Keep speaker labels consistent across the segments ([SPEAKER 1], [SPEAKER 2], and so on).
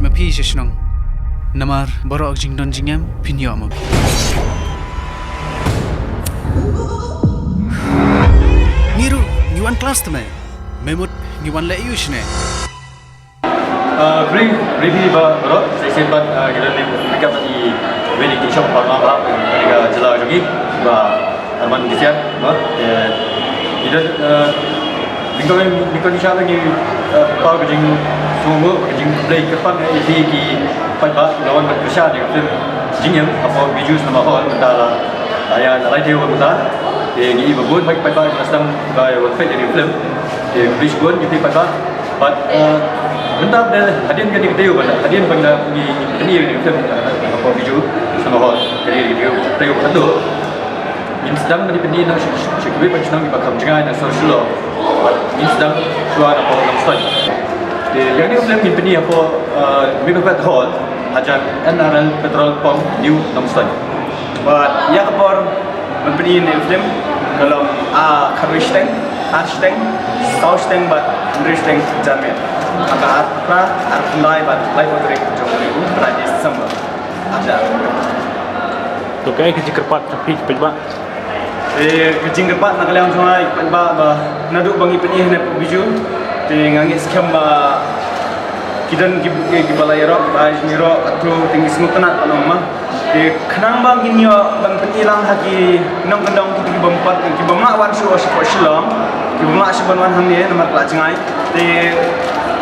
[SPEAKER 1] mapi sesnong. Namar borok jingdon jingem pinyo amapi. Niru niwan kelas temen. Memut niwan le yusne.
[SPEAKER 2] Briefly borok saya sempat kita dekat di wedding shop apa mereka jelas lagi arman disiap kita Nikon siya lagi pau kejing semua kejing play kepan ini ki pada lawan berkesan dengan film JINGIM apa visual nama hall mentala ya lain dia bermuta ini berbuat baik pada sedang gaya workfet jadi film bridge gun jadi pada but bentar hadian kan kita juga hadian pada ini film apa visual sama hall jadi dia play satu ini sedang menjadi nak syukur bagi sedang dibakar jangan nak social ini sedang keluar apa NONGSTOIN. Yang ni film ini apa Mecofed hall ajak NRL petrol pump new NONGSTOIN.
[SPEAKER 3] But ya kapor memberi ini film kalau kharus tank, arch tank, south tank, but English tank jamin. Maka arpulai but life of the jomri berada sama ada.
[SPEAKER 4] Tu kayak kerja kerpat tapi cepat.
[SPEAKER 3] Kecing kepat nak kalian semua ba naduk bangi penih na biju te ngangis skam ba kidan ki balai ro ba jmiro atro tinggi semua kena tanong ma te khanang bang ginyo bang penilang haki nong kendong ki bompat ki bomma wan shu aspo shilong ki bomma asban wan hamne nomor kla jangai te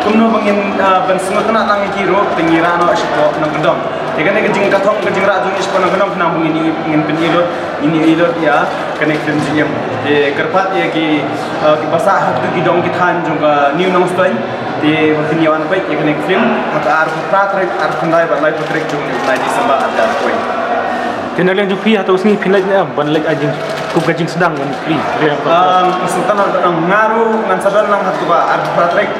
[SPEAKER 3] kumno bangin ban semua kena tang ki ro tingira no aspo nong kendong Ikan ni kejing kathong kejing rajung ispan kenam kenam ini ingin penilot ini ilot ya kena film JINGIM. Kerpat ya ki basah hak tu kidong kithan juga new NONGSTOIN di penyawan baik ya kena film hak pratrik pendai balai putrik jung mulai di sembah ada koi.
[SPEAKER 4] Kenal yang jupi atau sini pinai ni ban lek ajing kup kajing sedang ban free.
[SPEAKER 3] Sultan orang ngaru ngan sadan nang hak tu ba pratrik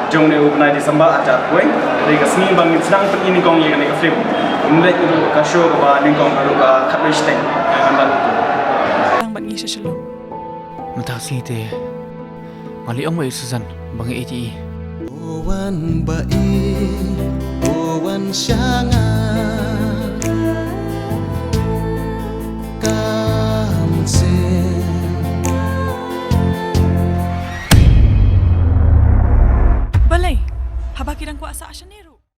[SPEAKER 3] jung ni mulai di sembah ada koi. Dari kesini bangin sedang ini kong ya kena film. Mulai itu kasih kepada ningkong baru ke kharus tank yang anda tu.
[SPEAKER 1] Ang ban isa shalom. Matasi te. Mali ang may susan bang iti.
[SPEAKER 5] Owan bai, owan sianga.